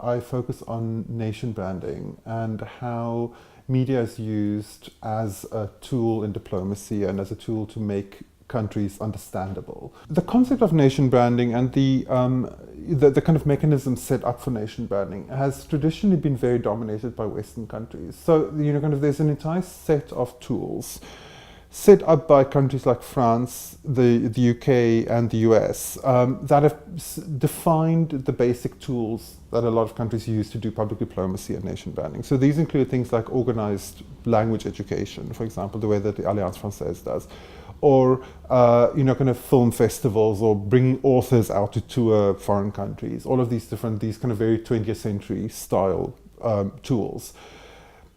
I focus on nation branding and how media is used as a tool in diplomacy and as a tool to make countries understandable. The concept of nation branding and the kind of mechanism set up for nation branding has traditionally been very dominated by Western countries. So, kind of there's an entire set of tools set up by countries like France, the UK and the US that have defined the basic tools that a lot of countries use to do public diplomacy and nation branding. So these include things like organized language education, for example, the way that the Alliance Française does, or kind of film festivals, or bringing authors out to tour foreign countries. All of these kind of very 20th century style tools.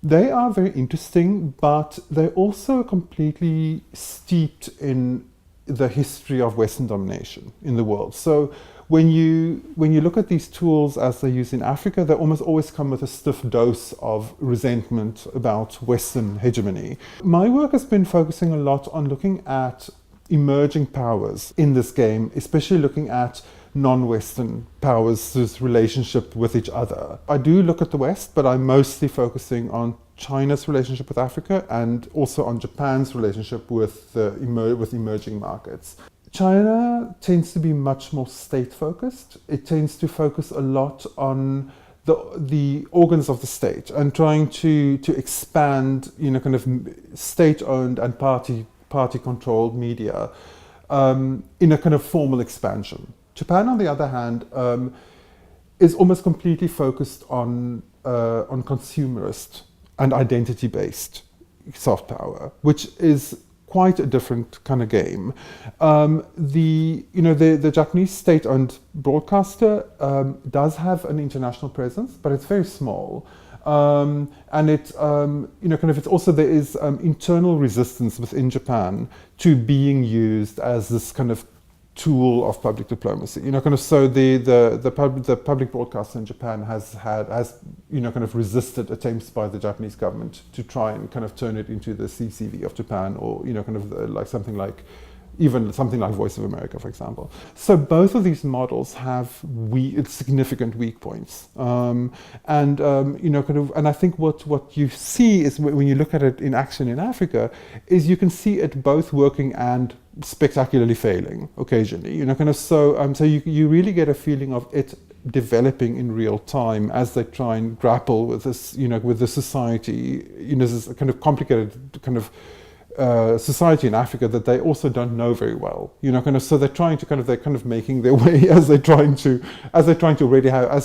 They are very interesting, but they're also completely steeped in the history of Western domination in the world. So when you look at these tools as they're used in Africa, they almost always come with a stiff dose of resentment about Western hegemony. My work has been focusing a lot on looking at emerging powers in this game, especially looking at non-Western powers' relationship with each other. I do look at the West, but I'm mostly focusing on China's relationship with Africa and also on Japan's relationship with emerging markets. China tends to be much more state-focused. It tends to focus a lot on the organs of the state and trying to expand, kind of state-owned and party-controlled media in a kind of formal expansion. Japan, on the other hand, is almost completely focused on consumerist and identity-based soft power, which is quite a different kind of game. The Japanese state-owned broadcaster does have an international presence, but it's very small. And it, it's also, there is internal resistance within Japan to being used as this kind of tool of public diplomacy. So the public broadcaster in Japan has resisted attempts by the Japanese government to try and kind of turn it into the CCV of Japan, or like something like Voice of America, for example. So both of these models have significant weak points, and I think what you see is, when you look at it in action in Africa, is you can see it both working and spectacularly failing occasionally. So you really get a feeling of it developing in real time as they try and grapple with this, with the society, this kind of complicated kind of society in Africa that they also don't know very well, so they're kind of making their way as they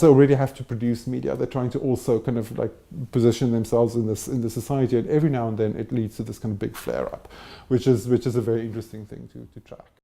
already have to produce media. They're trying to also kind of like position themselves in the society, and every now and then it leads to this kind of big flare up, which is a very interesting thing to track.